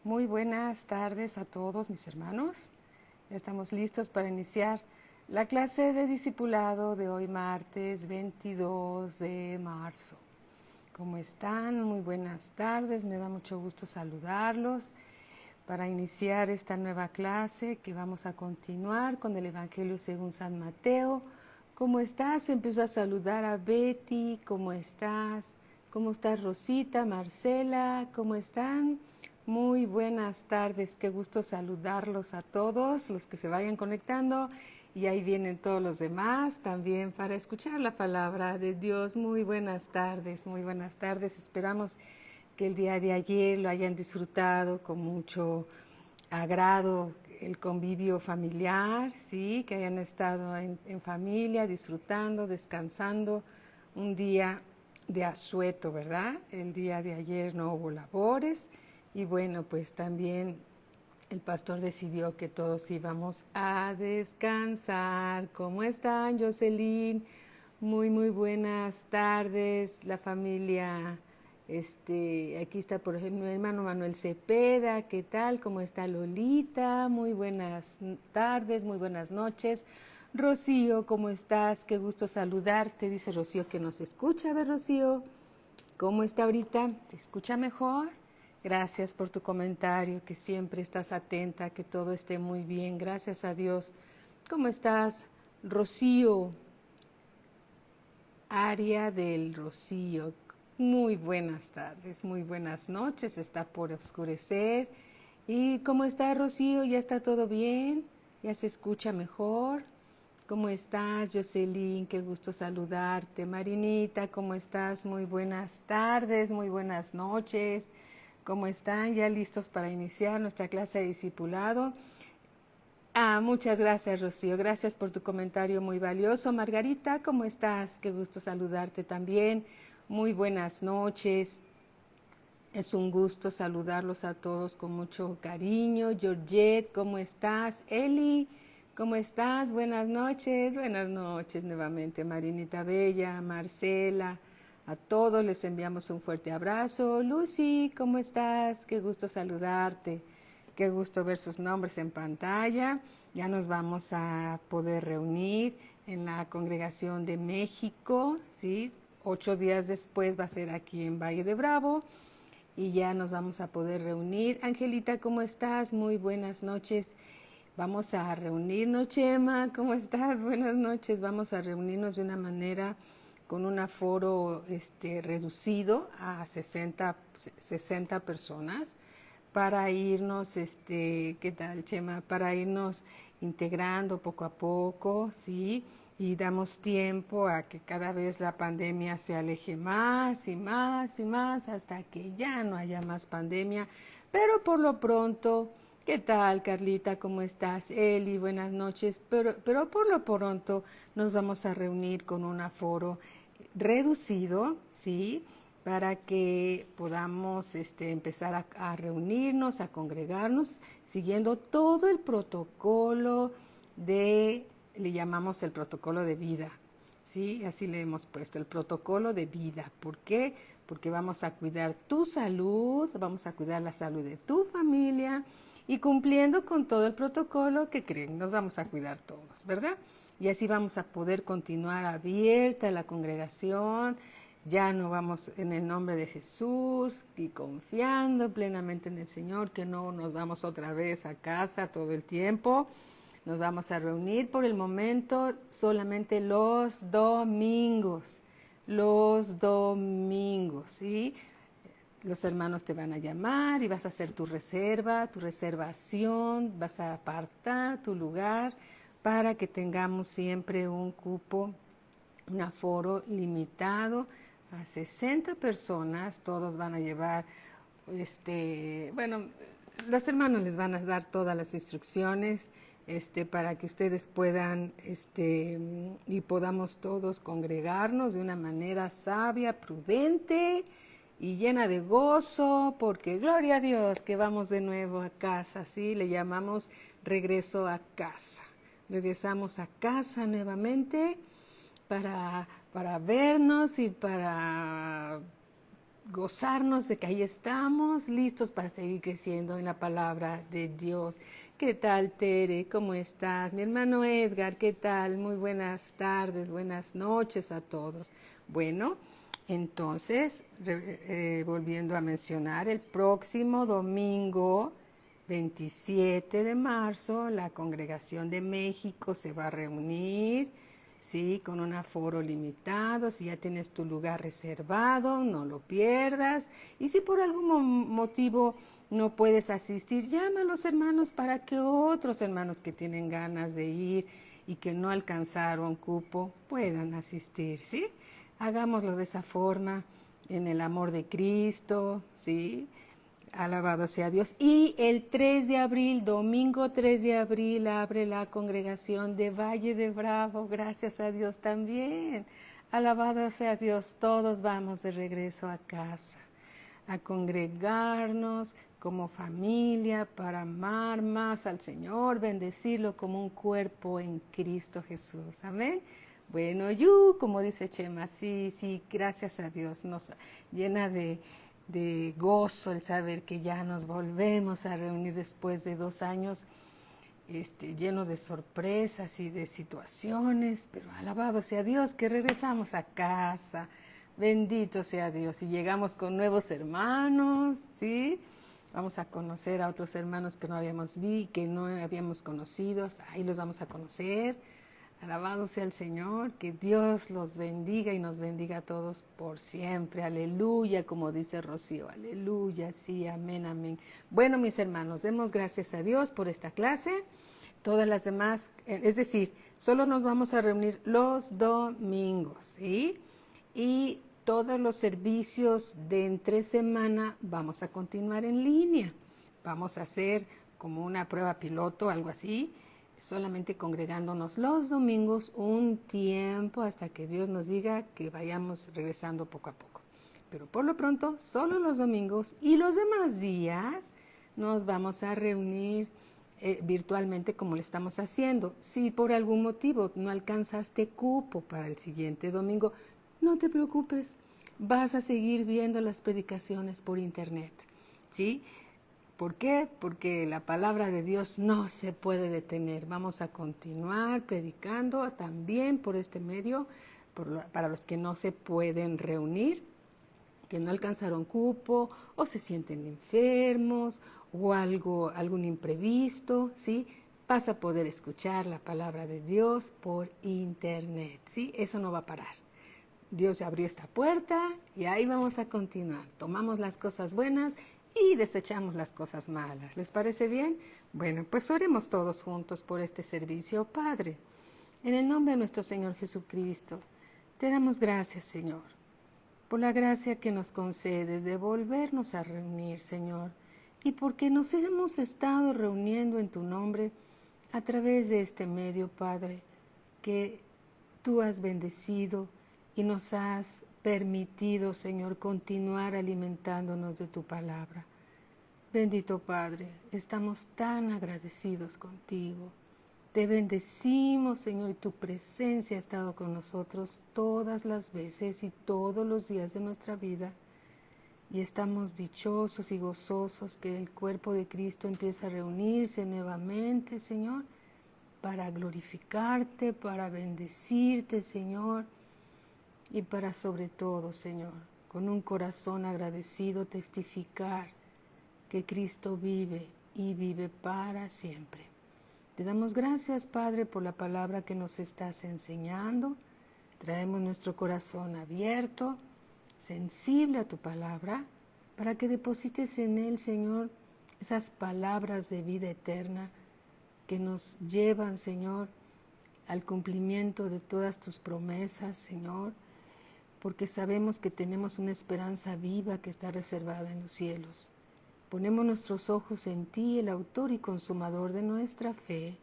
Muy buenas tardes a todos mis hermanos. Ya estamos listos para iniciar la clase de discipulado de hoy martes 22 de marzo. ¿Cómo están? Muy buenas tardes. Me da mucho gusto saludarlos para iniciar esta nueva clase que vamos a continuar con el Evangelio según San Mateo. ¿Cómo estás? Empiezo a saludar a Betty. ¿Cómo estás? ¿Cómo estás, Rosita, Marcela? ¿Cómo están? Muy buenas tardes, qué gusto saludarlos a todos los que se vayan conectando y ahí vienen todos los demás también para escuchar la palabra de Dios. Muy buenas tardes, esperamos que el día de ayer lo hayan disfrutado con mucho agrado, el convivio familiar, ¿sí? Que hayan estado en familia, disfrutando, descansando, un día de asueto, ¿verdad? El día de ayer no hubo labores. Y bueno, pues también el pastor decidió que todos íbamos a descansar. ¿Cómo están, Jocelyn? Muy buenas tardes. La familia, aquí está, por ejemplo, mi hermano Manuel Cepeda. ¿Qué tal? ¿Cómo está Lolita? Muy buenas tardes, muy buenas noches. Rocío, ¿cómo estás? Qué gusto saludarte. Dice Rocío que nos escucha. A ver, Rocío, ¿cómo está ahorita? ¿Te escucha mejor? Gracias por tu comentario, que siempre estás atenta, que todo esté muy bien. Gracias a Dios. ¿Cómo estás, Rocío? Aria del Rocío. Muy buenas tardes, muy buenas noches. Está por oscurecer. ¿Y cómo está, Rocío? ¿Ya está todo bien? ¿Ya se escucha mejor? ¿Cómo estás, Jocelyn? Qué gusto saludarte. Marinita, ¿cómo estás? Muy buenas tardes, muy buenas noches. ¿Cómo están? ¿Ya listos para iniciar nuestra clase de discipulado? Muchas gracias, Rocío. Gracias por tu comentario muy valioso. Margarita, ¿cómo estás? Qué gusto saludarte también. Muy buenas noches. Es un gusto saludarlos a todos con mucho cariño. Georgette, ¿cómo estás? Eli, ¿cómo estás? Buenas noches nuevamente. Marinita Bella, Marcela, a todos les enviamos un fuerte abrazo. Lucy, ¿cómo estás? Qué gusto saludarte. Qué gusto ver sus nombres en pantalla. Ya nos vamos a poder reunir en la Congregación de México, ¿sí? 8 días después va a ser aquí en Valle de Bravo y ya nos vamos a poder reunir. Angelita, ¿cómo estás? Muy buenas noches. Vamos a reunirnos, Chema, ¿cómo estás? Buenas noches. Vamos a reunirnos de una manera con un aforo reducido a 60 personas para irnos, ¿qué tal, Chema? Para irnos integrando poco a poco, ¿sí? Y damos tiempo a que cada vez la pandemia se aleje más y más y más hasta que ya no haya más pandemia. Pero por lo pronto, ¿qué tal, Carlita? ¿Cómo estás? Eli, buenas noches. Pero por lo pronto nos vamos a reunir con un aforo reducido, ¿sí? Para que podamos empezar a reunirnos, a congregarnos, siguiendo todo el protocolo le llamamos el protocolo de vida, ¿sí? Así le hemos puesto, el protocolo de vida. ¿Por qué? Porque vamos a cuidar tu salud, vamos a cuidar la salud de tu familia y cumpliendo con todo el protocolo que creen, nos vamos a cuidar todos, ¿verdad? Y así vamos a poder continuar abierta la congregación. Ya no vamos en el nombre de Jesús y confiando plenamente en el Señor, que no nos vamos otra vez a casa todo el tiempo. Nos vamos a reunir por el momento solamente los domingos, ¿sí? Los hermanos te van a llamar y vas a hacer tu reservación, vas a apartar tu lugar para que tengamos siempre un cupo, un aforo limitado a 60 personas. Todos van a llevar, los hermanos les van a dar todas las instrucciones para que ustedes puedan y podamos todos congregarnos de una manera sabia, prudente y llena de gozo, porque gloria a Dios que vamos de nuevo a casa, ¿sí? Le llamamos regreso a casa. Regresamos a casa nuevamente para vernos y para gozarnos de que ahí estamos, listos para seguir creciendo en la palabra de Dios. ¿Qué tal, Tere? ¿Cómo estás? Mi hermano Edgar, ¿qué tal? Muy buenas tardes, buenas noches a todos. Bueno, entonces, volviendo a mencionar, el próximo domingo 27 de marzo, la Congregación de México se va a reunir, ¿sí? Con un aforo limitado. Si ya tienes tu lugar reservado, no lo pierdas. Y si por algún motivo no puedes asistir, llama a los hermanos para que otros hermanos que tienen ganas de ir y que no alcanzaron cupo puedan asistir, ¿sí? Hagámoslo de esa forma, en el amor de Cristo, ¿sí? Alabado sea Dios. Y el 3 de abril, domingo 3 de abril, abre la congregación de Valle de Bravo. Gracias a Dios también. Alabado sea Dios. Todos vamos de regreso a casa, a congregarnos como familia para amar más al Señor, bendecirlo como un cuerpo en Cristo Jesús. Amén. Bueno, como dice Chema, sí, gracias a Dios, nos llena de gozo el saber que ya nos volvemos a reunir después de 2 años llenos de sorpresas y de situaciones, pero alabado sea Dios que regresamos a casa, bendito sea Dios, y llegamos con nuevos hermanos, ¿sí? Vamos a conocer a otros hermanos que no habíamos conocido, ahí los vamos a conocer. Alabado sea el Señor, que Dios los bendiga y nos bendiga a todos por siempre. Aleluya, como dice Rocío, aleluya, sí, amén, amén. Bueno, mis hermanos, demos gracias a Dios por esta clase. Todas las demás, es decir, solo nos vamos a reunir los domingos, ¿sí? Y todos los servicios de entre semana vamos a continuar en línea. Vamos a hacer como una prueba piloto, algo así, solamente congregándonos los domingos un tiempo hasta que Dios nos diga que vayamos regresando poco a poco. Pero por lo pronto, solo los domingos y los demás días nos vamos a reunir virtualmente como lo estamos haciendo. Si por algún motivo no alcanzaste cupo para el siguiente domingo, no te preocupes, vas a seguir viendo las predicaciones por internet, ¿sí? ¿Por qué? Porque la palabra de Dios no se puede detener. Vamos a continuar predicando también por este medio, para los que no se pueden reunir, que no alcanzaron cupo o se sienten enfermos o algún imprevisto, ¿sí? Vas a poder escuchar la palabra de Dios por internet, ¿sí? Eso no va a parar. Dios ya abrió esta puerta y ahí vamos a continuar. Tomamos las cosas buenas y desechamos las cosas malas. ¿Les parece bien? Bueno, pues oremos todos juntos por este servicio. Padre, en el nombre de nuestro Señor Jesucristo, te damos gracias, Señor, por la gracia que nos concedes de volvernos a reunir, Señor, y porque nos hemos estado reuniendo en tu nombre a través de este medio, Padre, que tú has bendecido y nos has permitido, Señor, continuar alimentándonos de tu palabra. Bendito Padre, estamos tan agradecidos contigo. Te bendecimos, Señor, y tu presencia ha estado con nosotros todas las veces y todos los días de nuestra vida. Y estamos dichosos y gozosos que el cuerpo de Cristo empieza a reunirse nuevamente, Señor, para glorificarte, para bendecirte, Señor, y para sobre todo, Señor, con un corazón agradecido testificar que Cristo vive y vive para siempre. Te damos gracias, Padre, por la palabra que nos estás enseñando. Traemos nuestro corazón abierto, sensible a tu palabra, para que deposites en él, Señor, esas palabras de vida eterna que nos llevan, Señor, al cumplimiento de todas tus promesas, Señor, porque sabemos que tenemos una esperanza viva que está reservada en los cielos. Ponemos nuestros ojos en ti, el autor y consumador de nuestra fe,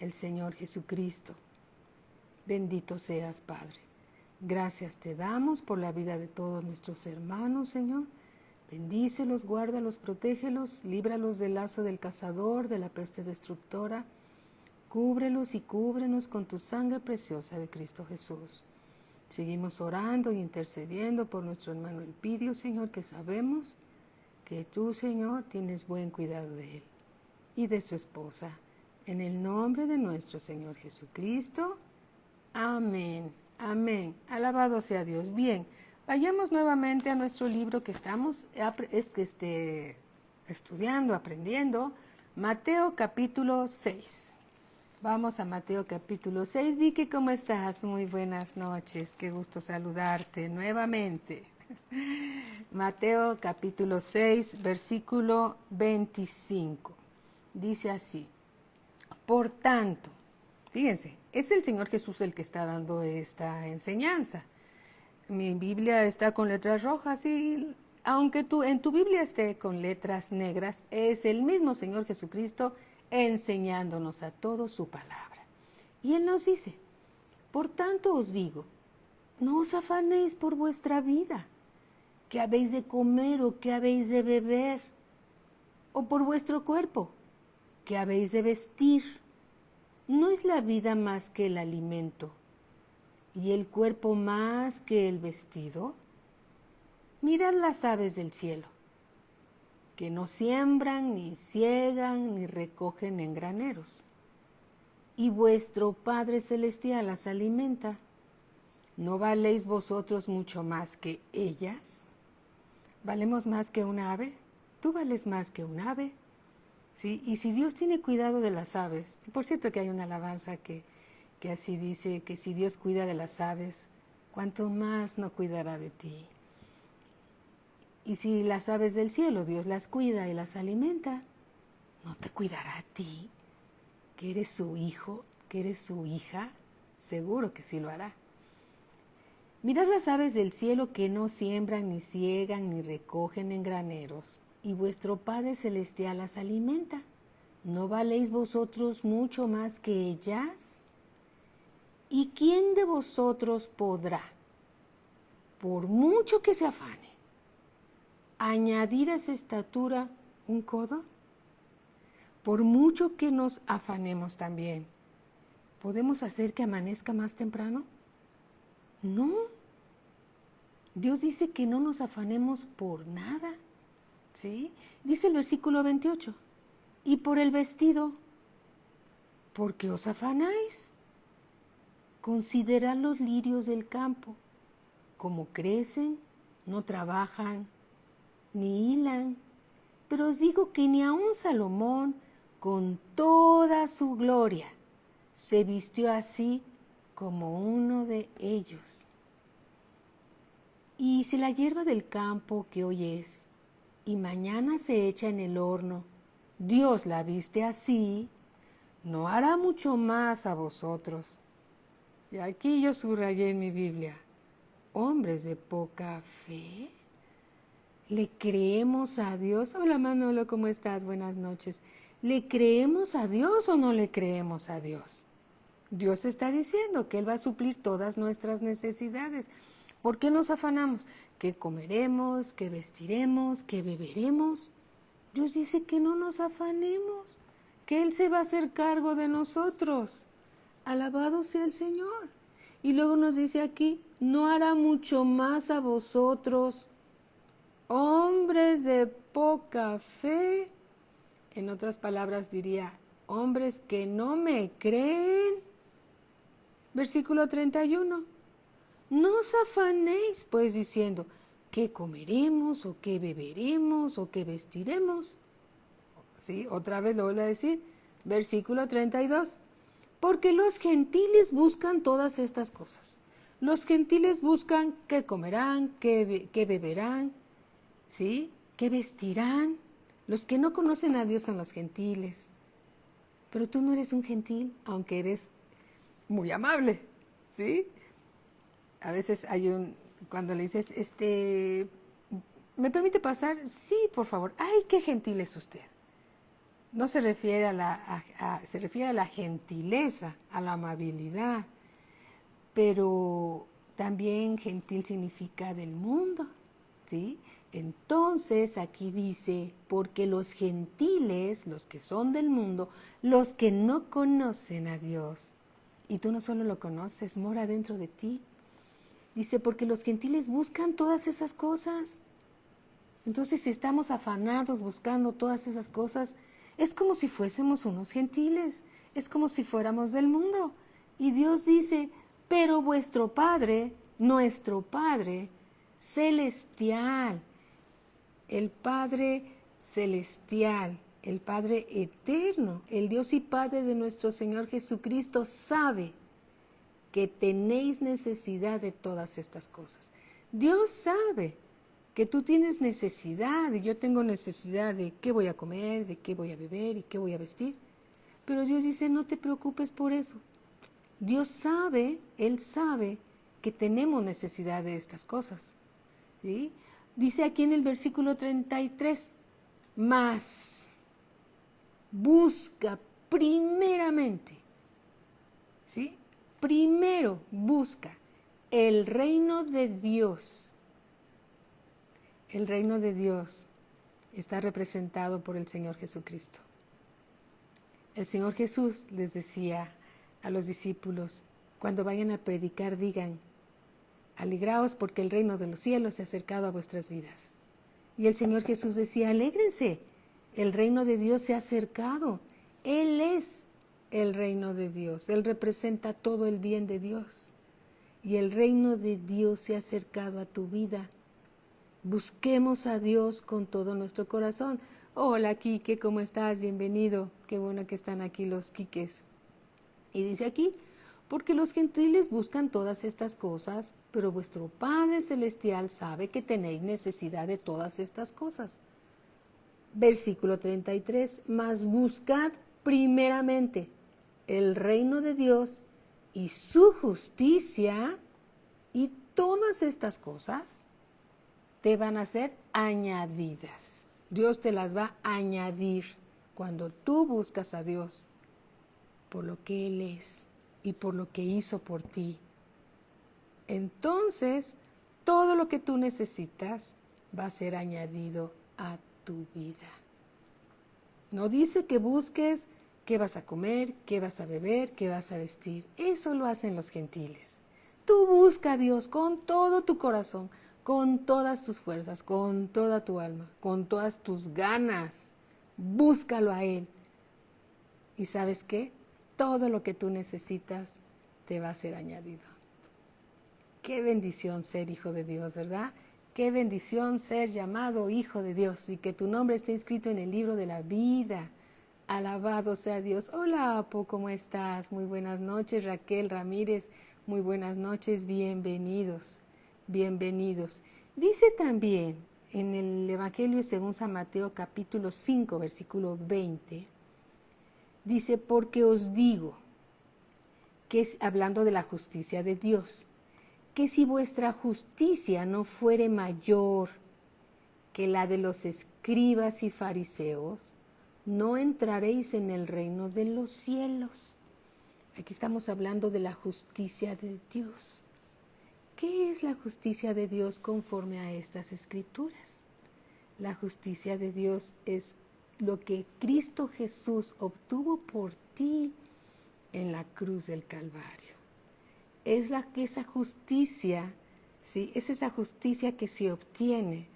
el Señor Jesucristo. Bendito seas, Padre. Gracias te damos por la vida de todos nuestros hermanos, Señor. Bendícelos, guárdalos, protégelos, líbralos del lazo del cazador, de la peste destructora. Cúbrelos y cúbrenos con tu sangre preciosa de Cristo Jesús. Seguimos orando y intercediendo por nuestro hermano Elpidio, Señor, que sabemos que tú, Señor, tienes buen cuidado de él y de su esposa. En el nombre de nuestro Señor Jesucristo. Amén. Amén. Alabado sea Dios. Bien, vayamos nuevamente a nuestro libro que estamos estudiando, aprendiendo. Mateo capítulo 6. Vamos a Mateo capítulo 6. Vicky, ¿cómo estás? Muy buenas noches. Qué gusto saludarte nuevamente. Mateo capítulo 6, versículo 25. Dice así: por tanto, fíjense, es el Señor Jesús el que está dando esta enseñanza. Mi Biblia está con letras rojas y aunque en tu Biblia esté con letras negras, es el mismo Señor Jesucristo enseñándonos a todos su palabra. Y Él nos dice: por tanto os digo, no os afanéis por vuestra vida, qué habéis de comer o qué habéis de beber, o por vuestro cuerpo, qué habéis de vestir. ¿No es la vida más que el alimento y el cuerpo más que el vestido? Mirad las aves del cielo, que no siembran, ni siegan, ni recogen en graneros, y vuestro Padre Celestial las alimenta. ¿No valéis vosotros mucho más que ellas? ¿Valemos más que un ave? ¿Tú vales más que un ave? ¿Sí? Y si Dios tiene cuidado de las aves, por cierto que hay una alabanza que así dice, que si Dios cuida de las aves, ¿cuánto más no cuidará de ti? Y si las aves del cielo Dios las cuida y las alimenta, ¿no te cuidará a ti? Que eres su hijo, que eres su hija, seguro que sí lo hará. Mirad las aves del cielo, que no siembran, ni siegan, ni recogen en graneros, y vuestro Padre Celestial las alimenta. ¿No valéis vosotros mucho más que ellas? ¿Y quién de vosotros podrá, por mucho que se afane, añadir a esa estatura un codo? Por mucho que nos afanemos también, ¿podemos hacer que amanezca más temprano? No. Dios dice que no nos afanemos por nada, ¿sí? Dice el versículo 28, y por el vestido, ¿por qué os afanáis? Considerad los lirios del campo, cómo crecen, no trabajan, ni hilan, pero os digo que ni aun Salomón, con toda su gloria, se vistió así como uno de ellos. Y si la hierba del campo que hoy es, y mañana se echa en el horno, Dios la viste así, ¿no hará mucho más a vosotros? Y aquí yo subrayé en mi Biblia: hombres de poca fe. ¿Le creemos a Dios? Hola Manolo, ¿cómo estás? Buenas noches. ¿Le creemos a Dios o no le creemos a Dios? Dios está diciendo que Él va a suplir todas nuestras necesidades. ¿Por qué nos afanamos? ¿Qué comeremos? ¿Qué vestiremos? ¿Qué beberemos? Dios dice que no nos afanemos, que Él se va a hacer cargo de nosotros. Alabado sea el Señor. Y luego nos dice aquí: no hará mucho más a vosotros, hombres de poca fe. En otras palabras diría: hombres que no me creen. Versículo 31. No os afanéis pues diciendo: ¿qué comeremos o qué beberemos o qué vestiremos? Sí, otra vez lo vuelvo a decir. Versículo 32. Porque los gentiles buscan todas estas cosas. Los gentiles buscan qué comerán, qué beberán, ¿sí? ¿Qué vestirán? Los que no conocen a Dios son los gentiles. Pero tú no eres un gentil, aunque eres muy amable, ¿sí? A veces cuando le dices, ¿me permite pasar? Sí, por favor. Ay, qué gentil es usted. No se refiere se refiere a la gentileza, a la amabilidad, pero también gentil significa del mundo, ¿sí? Entonces aquí dice: porque los gentiles, los que son del mundo, los que no conocen a Dios, y tú no solo lo conoces, mora dentro de ti, Dice, porque los gentiles buscan todas esas cosas. Entonces, si estamos afanados buscando todas esas cosas, es como si fuésemos unos gentiles, es como si fuéramos del mundo. Y Dios dice, pero vuestro Padre, nuestro Padre celestial, el Padre celestial, el Padre eterno, el Dios y Padre de nuestro Señor Jesucristo sabe que tenéis necesidad de todas estas cosas. Dios sabe que tú tienes necesidad y yo tengo necesidad de qué voy a comer, de qué voy a beber y qué voy a vestir. Pero Dios dice, no te preocupes por eso. Dios sabe, Él sabe que tenemos necesidad de estas cosas. ¿Sí? Dice aquí en el versículo 33, mas busca primeramente, ¿sí? Primero busca el reino de Dios. El reino de Dios está representado por el Señor Jesucristo. El Señor Jesús les decía a los discípulos, cuando vayan a predicar, digan, alegraos porque el reino de los cielos se ha acercado a vuestras vidas. Y el Señor Jesús decía, alégrense, el reino de Dios se ha acercado. Él es el reino de Dios, Él representa todo el bien de Dios. Y el reino de Dios se ha acercado a tu vida. Busquemos a Dios con todo nuestro corazón. Hola, Quique, ¿cómo estás? Bienvenido. Qué bueno que están aquí los Quiques. Y dice aquí, porque los gentiles buscan todas estas cosas, pero vuestro Padre Celestial sabe que tenéis necesidad de todas estas cosas. Versículo 33, mas buscad primeramente el reino de Dios y su justicia, y todas estas cosas te van a ser añadidas. Dios te las va a añadir cuando tú buscas a Dios por lo que Él es y por lo que hizo por ti. Entonces, todo lo que tú necesitas va a ser añadido a tu vida. No dice que busques qué vas a comer, qué vas a beber, qué vas a vestir. Eso lo hacen los gentiles. Tú busca a Dios con todo tu corazón, con todas tus fuerzas, con toda tu alma, con todas tus ganas. Búscalo a Él. ¿Y sabes qué? Todo lo que tú necesitas te va a ser añadido. Qué bendición ser hijo de Dios, ¿verdad? Qué bendición ser llamado hijo de Dios y que tu nombre esté inscrito en el libro de la vida. Alabado sea Dios. Hola, Apo, ¿cómo estás? Muy buenas noches, Raquel Ramírez. Muy buenas noches, bienvenidos, bienvenidos. Dice también en el Evangelio según San Mateo capítulo 5, versículo 20, dice, porque os digo, que es hablando de la justicia de Dios, que si vuestra justicia no fuere mayor que la de los escribas y fariseos, no entraréis en el reino de los cielos. Aquí estamos hablando de la justicia de Dios. ¿Qué es la justicia de Dios conforme a estas escrituras? La justicia de Dios es lo que Cristo Jesús obtuvo por ti en la cruz del Calvario. Es esa justicia, ¿sí? Es esa justicia que se obtiene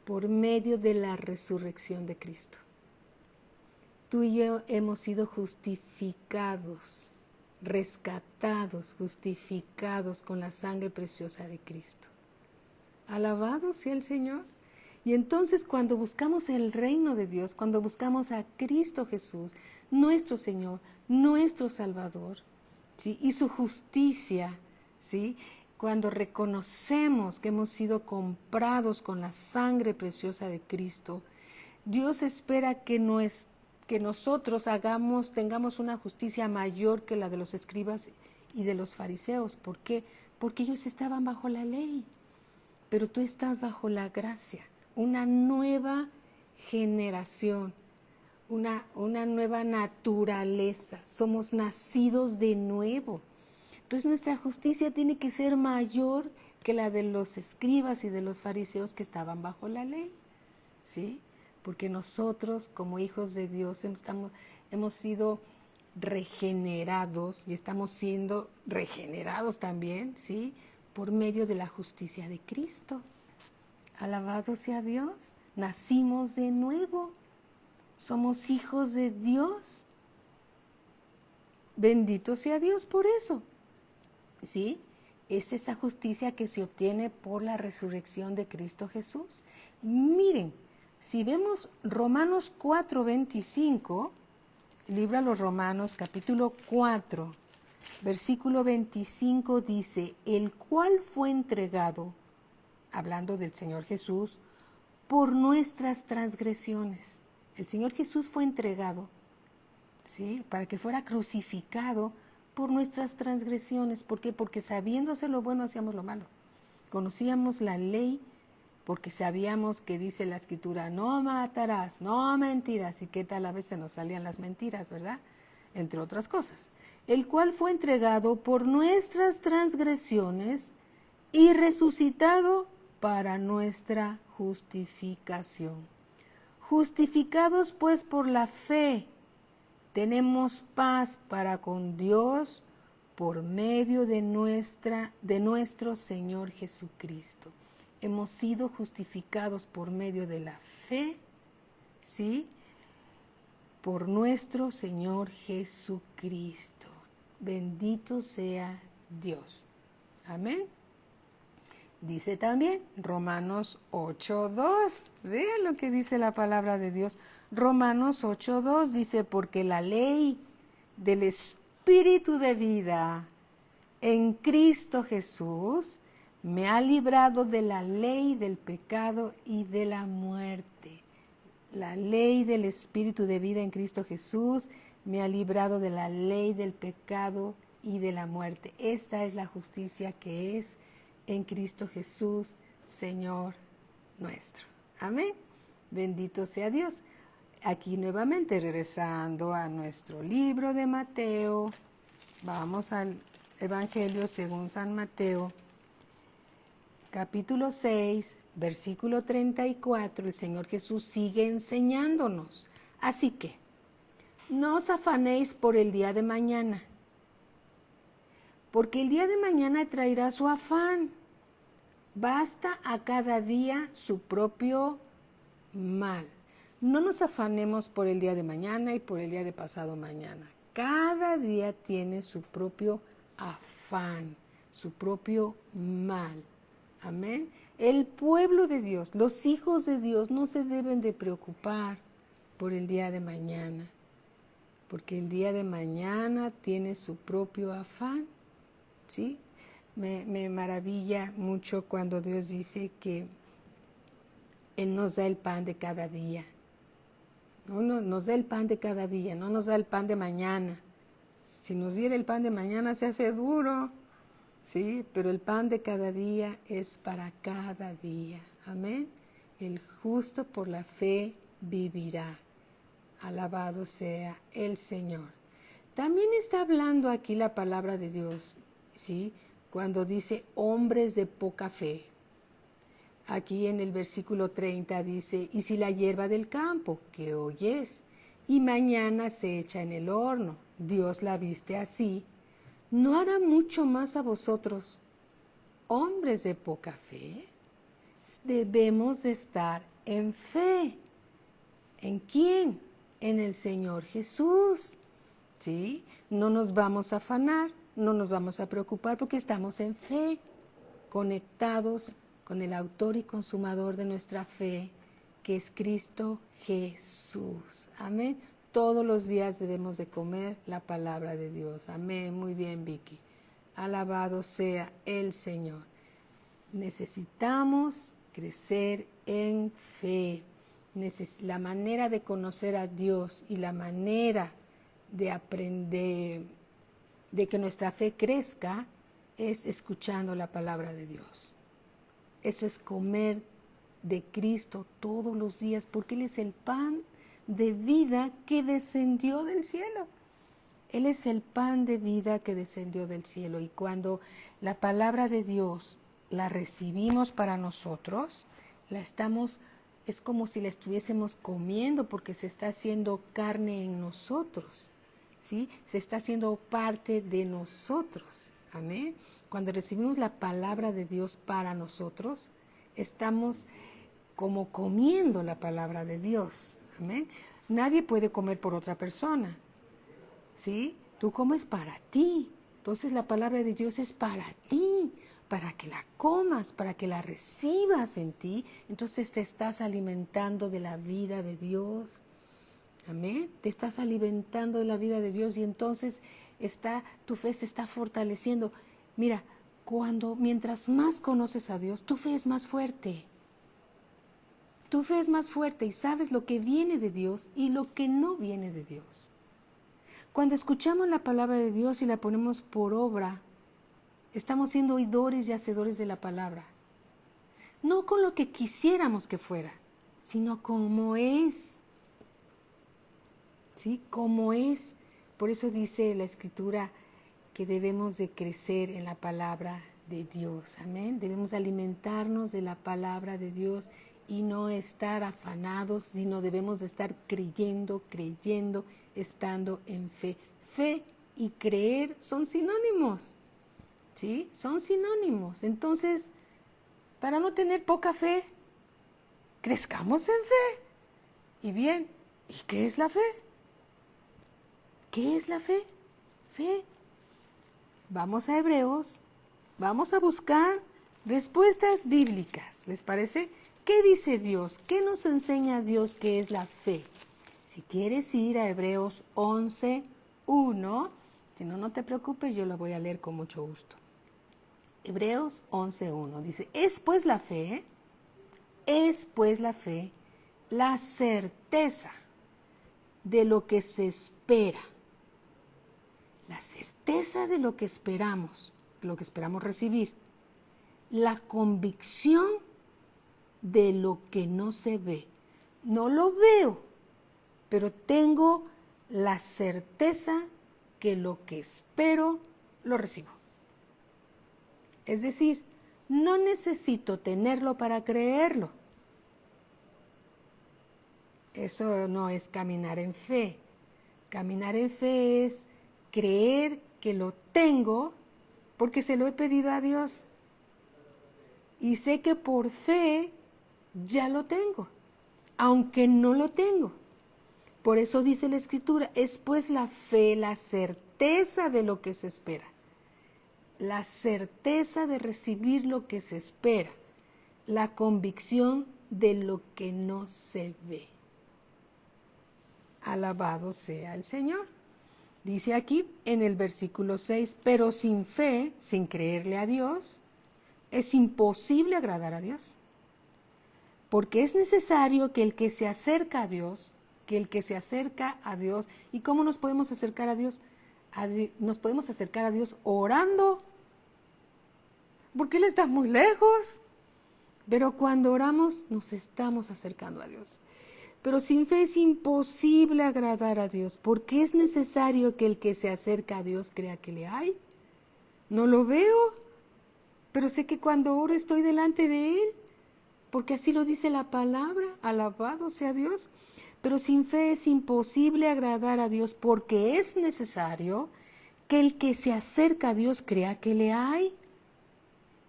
por medio de la resurrección de Cristo. Tú y yo hemos sido justificados, rescatados, justificados con la sangre preciosa de Cristo. Alabado sea el Señor. Y entonces cuando buscamos el reino de Dios, cuando buscamos a Cristo Jesús, nuestro Señor, nuestro Salvador, ¿sí? Y su justicia, ¿sí? Cuando reconocemos que hemos sido comprados con la sangre preciosa de Cristo, Dios espera que nosotros tengamos una justicia mayor que la de los escribas y de los fariseos. ¿Por qué? Porque ellos estaban bajo la ley, pero tú estás bajo la gracia, una nueva generación, una nueva naturaleza. Somos nacidos de nuevo. Entonces nuestra justicia tiene que ser mayor que la de los escribas y de los fariseos que estaban bajo la ley, ¿sí? Porque nosotros como hijos de Dios hemos sido regenerados y estamos siendo regenerados también, ¿sí? por medio de la justicia de Cristo. Alabado sea Dios. Nacimos de nuevo. Somos hijos de Dios. Bendito sea Dios por eso. ¿Sí? Es esa justicia que se obtiene por la resurrección de Cristo Jesús. Miren, si vemos Romanos 4:25, libro a los Romanos capítulo 4, versículo 25 dice, el cual fue entregado, hablando del Señor Jesús, por nuestras transgresiones. El Señor Jesús fue entregado, ¿sí? Para que fuera crucificado por nuestras transgresiones. ¿Por qué? Porque sabiendo hacer lo bueno, hacíamos lo malo. Conocíamos la ley porque sabíamos que dice la Escritura, no matarás, no mentirás, y qué tal a veces nos salían las mentiras, ¿verdad? Entre otras cosas. El cual fue entregado por nuestras transgresiones y resucitado para nuestra justificación. Justificados pues por la fe, tenemos paz para con Dios por medio de nuestro Señor Jesucristo. Hemos sido justificados por medio de la fe, ¿sí? Por nuestro Señor Jesucristo. Bendito sea Dios. Amén. Dice también Romanos 8:2. Vean lo que dice la palabra de Dios. Romanos 8:2 dice, porque la ley del Espíritu de vida en Cristo Jesús me ha librado de la ley del pecado y de la muerte. La ley del Espíritu de vida en Cristo Jesús me ha librado de la ley del pecado y de la muerte. Esta es la justicia que es en Cristo Jesús, Señor nuestro. Amén. Bendito sea Dios. Aquí nuevamente regresando a nuestro libro de Mateo. Vamos al Evangelio según San Mateo. Capítulo 6, versículo 34, el Señor Jesús sigue enseñándonos. Así que, no os afanéis por el día de mañana, porque el día de mañana traerá su afán. Basta a cada día su propio mal. No nos afanemos por el día de mañana y por el día de pasado mañana. Cada día tiene su propio afán, su propio mal. Amén. El pueblo de Dios, los hijos de Dios no se deben de preocupar por el día de mañana, porque el día de mañana tiene su propio afán, ¿sí? Me maravilla mucho cuando Dios dice que Él nos da el pan de cada día. No nos da el pan de cada día, no nos da el pan de mañana. Si nos diera el pan de mañana se hace duro. Sí, pero el pan de cada día es para cada día. Amén. El justo por la fe vivirá. Alabado sea el Señor. También está hablando aquí la palabra de Dios, ¿sí? Cuando dice hombres de poca fe. Aquí en el versículo 30 dice, y si la hierba del campo, que hoy es, y mañana se echa en el horno, Dios la viste así, ¿no hará mucho más a vosotros, hombres de poca fe? Debemos de estar en fe. ¿En quién? En el Señor Jesús. ¿Sí? No nos vamos a afanar, no nos vamos a preocupar porque estamos en fe, conectados con el autor y consumador de nuestra fe, que es Cristo Jesús. Amén. Todos los días debemos de comer la palabra de Dios. Amén. Muy bien, Vicky. Alabado sea el Señor. Necesitamos crecer en fe. La manera de conocer a Dios y la manera de aprender, de que nuestra fe crezca, es escuchando la palabra de Dios. Eso es comer de Cristo todos los días, porque Él es el pan de vida que descendió del cielo. Él es el pan de vida que descendió del cielo. Y cuando la palabra de Dios la recibimos para nosotros, es como si la estuviésemos comiendo, porque se está haciendo carne en nosotros, ¿sí? Se está haciendo parte de nosotros. Amén. Cuando recibimos la palabra de Dios para nosotros, estamos como comiendo la palabra de Dios. Amén. Nadie puede comer por otra persona. ¿Sí? Tú comes para ti. Entonces la palabra de Dios es para ti, para que la comas, para que la recibas en ti. Entonces te estás alimentando de la vida de Dios. Amén. Te estás alimentando de la vida de Dios y entonces tu fe se está fortaleciendo. Mira, mientras más conoces a Dios, tu fe es más fuerte. Tu fe es más fuerte y sabes lo que viene de Dios y lo que no viene de Dios. Cuando escuchamos la palabra de Dios y la ponemos por obra, estamos siendo oidores y hacedores de la palabra. No con lo que quisiéramos que fuera, sino como es. ¿Sí? Como es. Por eso dice la Escritura que debemos de crecer en la palabra de Dios. Amén. Debemos alimentarnos de la palabra de Dios y no estar afanados, sino debemos de estar creyendo, estando en fe. Fe y creer son sinónimos, ¿sí? Son sinónimos. Entonces, para no tener poca fe, crezcamos en fe. Y bien, ¿y qué es la fe? ¿Qué es la fe? Fe. Vamos a Hebreos, vamos a buscar respuestas bíblicas. ¿Les parece? ¿Qué dice Dios? ¿Qué nos enseña Dios que es la fe? Si quieres ir a Hebreos 11:1, si no, no te preocupes, yo lo voy a leer con mucho gusto. Hebreos 11:1 dice, es pues la fe la certeza de lo que se espera. La certeza de lo que esperamos recibir. La convicción de lo que no se ve. No lo veo, pero tengo la certeza que lo que espero lo recibo. Es decir, no necesito tenerlo para creerlo. Eso no es caminar en fe. Caminar en fe es creer que lo tengo porque se lo he pedido a Dios. Y sé que por fe ya lo tengo, aunque no lo tengo. Por eso dice la Escritura, es pues la fe, la certeza de lo que se espera. La certeza de recibir lo que se espera. La convicción de lo que no se ve. Alabado sea el Señor. Dice aquí en el versículo 6, pero sin fe, sin creerle a Dios, es imposible agradar a Dios. Porque es necesario que el que se acerca a Dios, ¿y cómo nos podemos acercar a Dios? Nos podemos acercar a Dios orando, porque Él está muy lejos. Pero cuando oramos, nos estamos acercando a Dios. Pero sin fe es imposible agradar a Dios, porque es necesario que el que se acerca a Dios crea que le hay. No lo veo, pero sé que cuando oro estoy delante de Él, porque así lo dice la palabra, alabado sea Dios. Pero sin fe es imposible agradar a Dios, porque es necesario que el que se acerca a Dios crea que le hay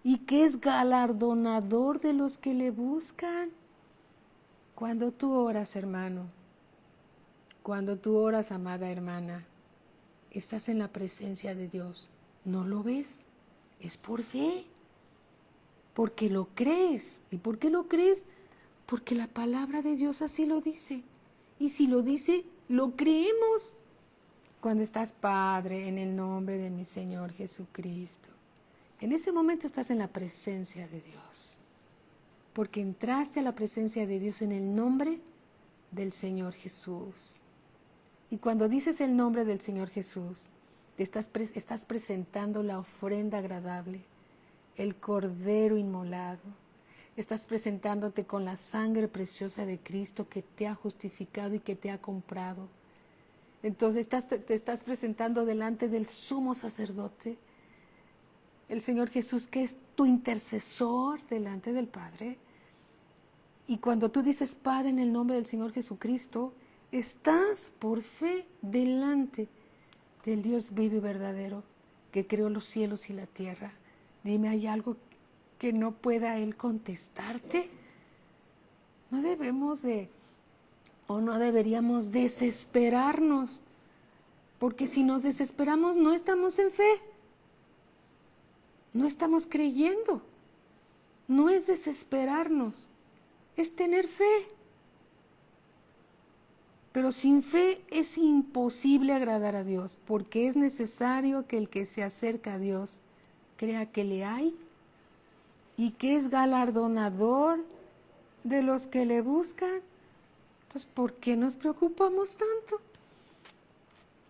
y que es galardonador de los que le buscan. Cuando tú oras, hermano, cuando tú oras, amada hermana, estás en la presencia de Dios. No lo ves, es por fe, porque lo crees. ¿Y por qué lo crees? Porque la palabra de Dios así lo dice. Y si lo dice, lo creemos. Cuando estás, Padre, en el nombre de mi Señor Jesucristo, en ese momento estás en la presencia de Dios. Porque entraste a la presencia de Dios en el nombre del Señor Jesús. Y cuando dices el nombre del Señor Jesús, estás presentando la ofrenda agradable, el cordero inmolado. Estás presentándote con la sangre preciosa de Cristo que te ha justificado y que te ha comprado. Entonces te estás presentando delante del sumo sacerdote, el Señor Jesús, que es tu intercesor delante del Padre. Y cuando tú dices, Padre, en el nombre del Señor Jesucristo, estás por fe delante del Dios vivo y verdadero, que creó los cielos y la tierra. Dime, ¿hay algo que no pueda Él contestarte? No debemos o no deberíamos desesperarnos, porque si nos desesperamos no estamos en fe, no estamos creyendo. No es desesperarnos, es tener fe. Pero sin fe es imposible agradar a Dios, porque es necesario que el que se acerca a Dios crea que le hay y que es galardonador de los que le buscan. Entonces, ¿por qué nos preocupamos tanto?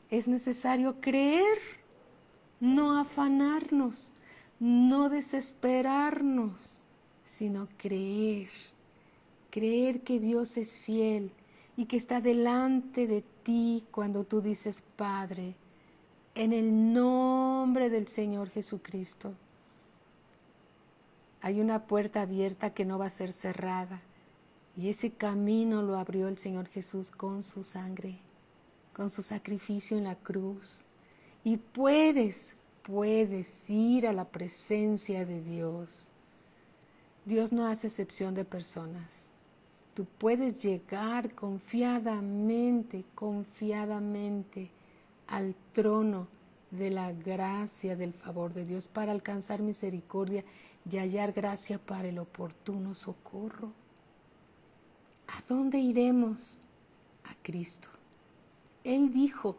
Es necesario creer, no afanarnos, no desesperarnos, sino creer. Creer que Dios es fiel y que está delante de ti cuando tú dices, Padre, en el nombre del Señor Jesucristo. Hay una puerta abierta que no va a ser cerrada, y ese camino lo abrió el Señor Jesús con su sangre, con su sacrificio en la cruz. Y puedes ir a la presencia de Dios. Dios no hace excepción de personas. Tú puedes llegar confiadamente al trono de la gracia, del favor de Dios para alcanzar misericordia y hallar gracia para el oportuno socorro. ¿A dónde iremos? A Cristo. Él dijo,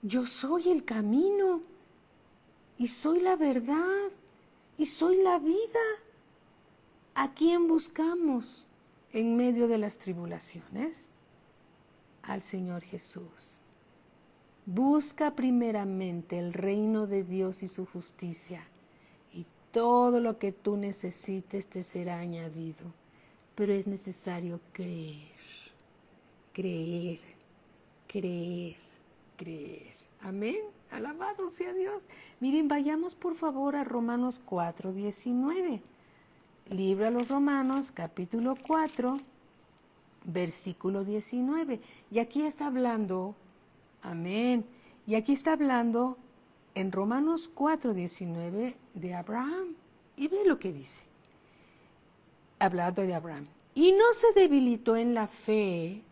yo soy el camino y soy la verdad y soy la vida. ¿A quién buscamos en medio de las tribulaciones? Al Señor Jesús. Busca primeramente el reino de Dios y su justicia, y todo lo que tú necesites te será añadido. Pero es necesario creer, creer, creer, creer. Amén. Alabado sea Dios. Miren, vayamos por favor a Romanos 4:19. Libro a los Romanos, capítulo 4, versículo 19. Y aquí está hablando, amén, y aquí está hablando en Romanos 4:19 de Abraham. Y ve lo que dice, hablando de Abraham. Y no se debilitó en la fe.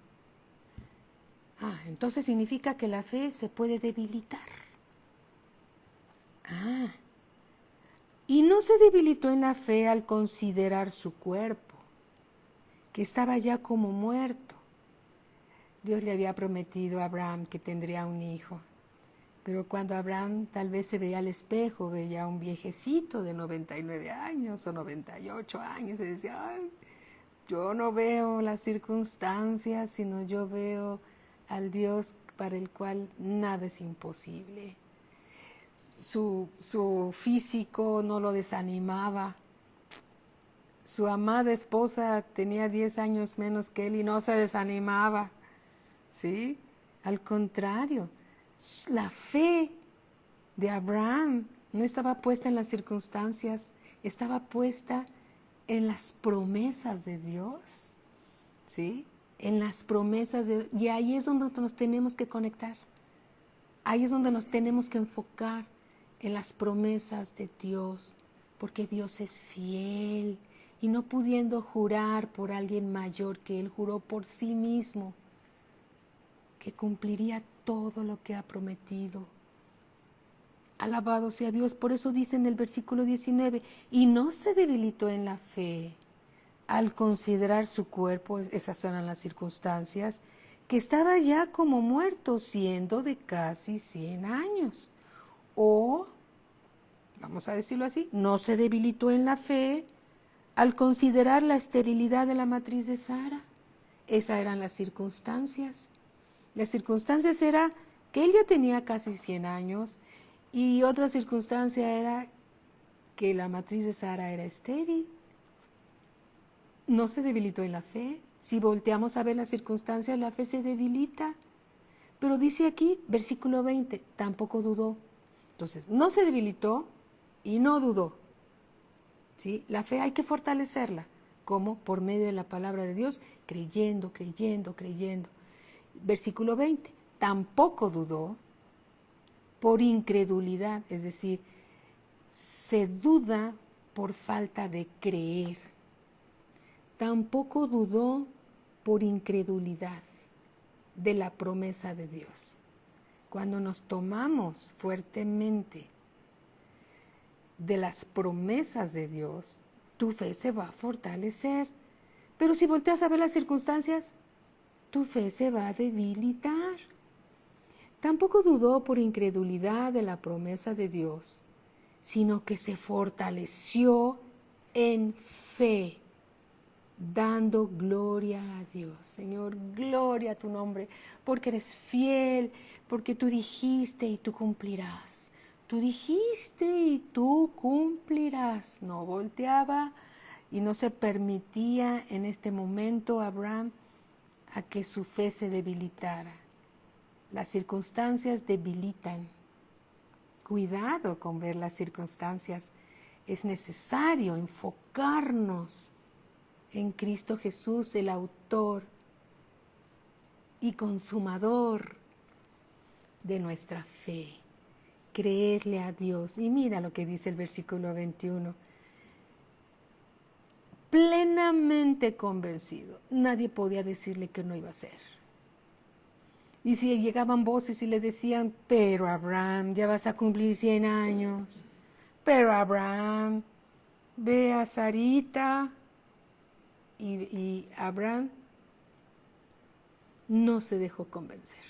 Entonces significa que la fe se puede debilitar. Y no se debilitó en la fe al considerar su cuerpo, que estaba ya como muerto. Dios le había prometido a Abraham que tendría un hijo. Pero cuando Abraham tal vez se veía al espejo, veía a un viejecito de 99 años o 98 años y decía, ay, yo no veo las circunstancias, sino yo veo al Dios para el cual nada es imposible. Su físico no lo desanimaba. Su amada esposa tenía 10 años menos que él y no se desanimaba. ¿Sí? Al contrario, la fe de Abraham no estaba puesta en las circunstancias, estaba puesta en las promesas de Dios. ¿Sí? En las promesas de Dios. Y ahí es donde nos tenemos que conectar. Ahí es donde nos tenemos que enfocar, en las promesas de Dios, porque Dios es fiel y no pudiendo jurar por alguien mayor que Él, juró por sí mismo que cumpliría todo lo que ha prometido. Alabado sea Dios. Por eso dice en el versículo 19, y no se debilitó en la fe al considerar su cuerpo, esas eran las circunstancias, que estaba ya como muerto, siendo de casi 100 años. O, vamos a decirlo así, no se debilitó en la fe al considerar la esterilidad de la matriz de Sara. Esas eran las circunstancias. Las circunstancias era que él ya tenía casi 100 años y otra circunstancia era que la matriz de Sara era estéril. No se debilitó en la fe. Si volteamos a ver las circunstancias, la fe se debilita. Pero dice aquí, versículo 20, tampoco dudó. Entonces, no se debilitó y no dudó. ¿Sí? La fe hay que fortalecerla. ¿Cómo? Por medio de la palabra de Dios, creyendo, creyendo, creyendo. Versículo 20, tampoco dudó por incredulidad, es decir, se duda por falta de creer. Tampoco dudó por incredulidad de la promesa de Dios. Cuando nos tomamos fuertemente de las promesas de Dios, tu fe se va a fortalecer. Pero si volteas a ver las circunstancias, tu fe se va a debilitar. Tampoco dudó por incredulidad de la promesa de Dios, sino que se fortaleció en fe, dando gloria a Dios. Señor, gloria a tu nombre, porque eres fiel, porque tú dijiste y tú cumplirás. Tú dijiste y tú cumplirás. No volteaba y no se permitía en este momento Abraham a que su fe se debilitara. Las circunstancias debilitan. Cuidado con ver las circunstancias. Es necesario enfocarnos en Cristo Jesús, el autor y consumador de nuestra fe. Creerle a Dios. Y mira lo que dice el versículo 21. Plenamente convencido. Nadie podía decirle que no iba a ser. Y si llegaban voces y le decían, pero Abraham, ya vas a cumplir 100 años. Pero Abraham, ve a Sarita. Y Abraham no se dejó convencer.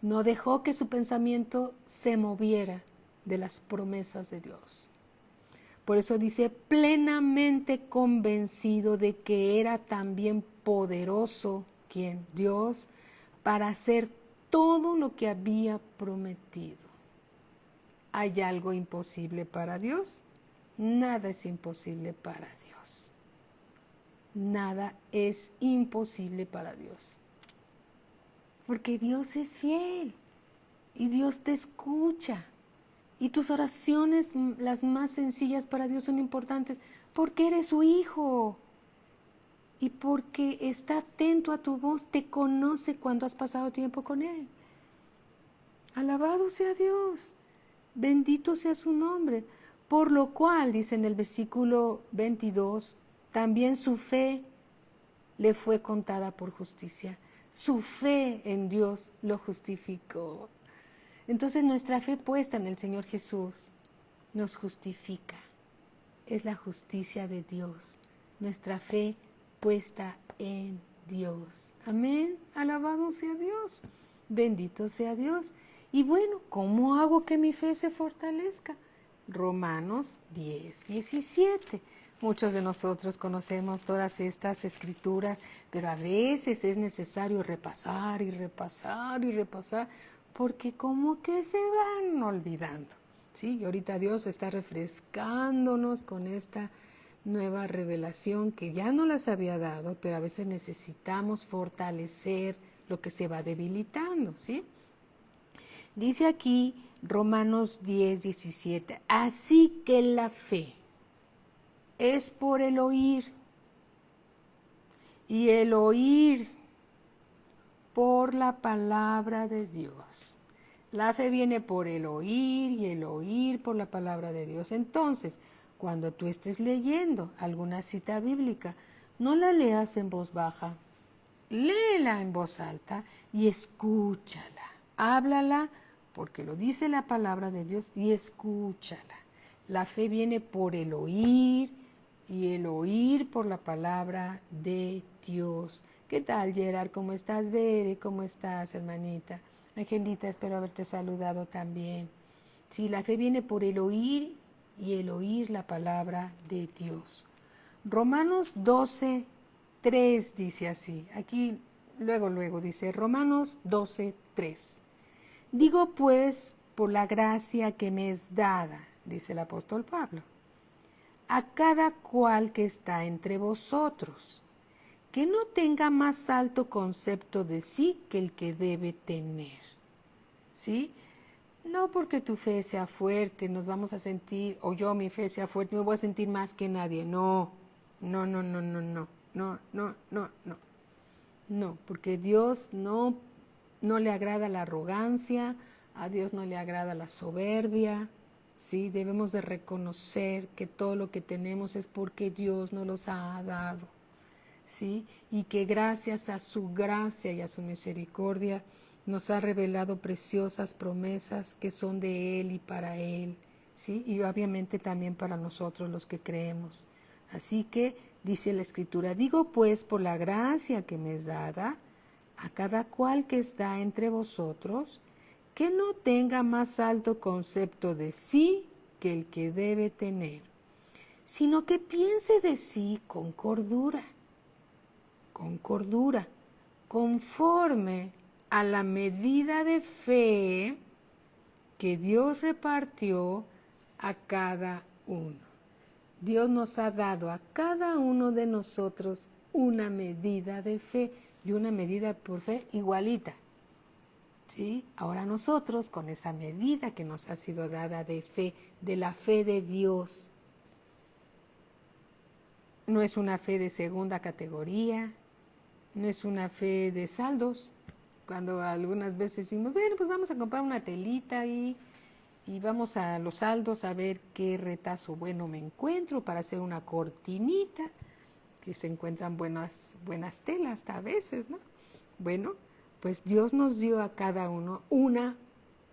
No dejó que su pensamiento se moviera de las promesas de Dios. Por eso dice, plenamente convencido de que era también poderoso, ¿quién? Dios, para hacer todo lo que había prometido. ¿Hay algo imposible para Dios? Nada es imposible para Dios. Nada es imposible para Dios. Porque Dios es fiel y Dios te escucha. Y tus oraciones, las más sencillas para Dios, son importantes porque eres su hijo. Y porque está atento a tu voz, te conoce cuando has pasado tiempo con Él. Alabado sea Dios, bendito sea su nombre. Por lo cual, dice en el versículo 22, también su fe le fue contada por justicia. Su fe en Dios lo justificó. Entonces nuestra fe puesta en el Señor Jesús nos justifica. Es la justicia de Dios. Nuestra fe puesta en Dios. Amén. Alabado sea Dios. Bendito sea Dios. Y bueno, ¿cómo hago que mi fe se fortalezca? Romanos 10, 17. Muchos de nosotros conocemos todas estas escrituras, pero a veces es necesario repasar y repasar y repasar, porque como que se van olvidando. ¿Sí? Y ahorita Dios está refrescándonos con esta nueva revelación que ya no las había dado, pero a veces necesitamos fortalecer lo que se va debilitando, ¿sí? Dice aquí Romanos 10, 17, así que la fe es por el oír, y el oír por la palabra de Dios. La fe viene por el oír y el oír por la palabra de Dios. Entonces, cuando tú estés leyendo alguna cita bíblica, no la leas en voz baja, léela en voz alta y escúchala. Háblala porque lo dice la palabra de Dios y escúchala. La fe viene por el oír y el oír por la palabra de Dios. ¿Qué tal, Gerard? ¿Cómo estás, Bere? ¿Cómo estás, hermanita? Angelita, espero haberte saludado también. Sí, la fe viene por el oír y el oír la palabra de Dios. Romanos 12, 3 dice así. Aquí, luego dice Romanos 12, 3. Digo pues, por la gracia que me es dada, dice el apóstol Pablo, a cada cual que está entre vosotros, que no tenga más alto concepto de sí que el que debe tener. ¿Sí? No porque tu fe sea fuerte, nos vamos a sentir, o yo mi fe sea fuerte, me voy a sentir más que nadie. No, porque Dios no le agrada la arrogancia, a Dios no le agrada la soberbia, ¿sí? Debemos de reconocer que todo lo que tenemos es porque Dios nos los ha dado, ¿sí? Y que gracias a su gracia y a su misericordia nos ha revelado preciosas promesas que son de Él y para Él, ¿sí? Y obviamente también para nosotros los que creemos. Así que dice la Escritura, digo pues por la gracia que me es dada, a cada cual que está entre vosotros, que no tenga más alto concepto de sí que el que debe tener, sino que piense de sí con cordura, conforme a la medida de fe que Dios repartió a cada uno. Dios nos ha dado a cada uno de nosotros una medida de fe y una medida por fe igualita. ¿Sí? Ahora nosotros, con esa medida que nos ha sido dada de fe, de la fe de Dios, no es una fe de segunda categoría, no es una fe de saldos, cuando algunas veces decimos, bueno, pues vamos a comprar una telita y vamos a los saldos a ver qué retazo bueno me encuentro para hacer una cortinita, que se encuentran buenas telas a veces, ¿no? Bueno, pues Dios nos dio a cada uno una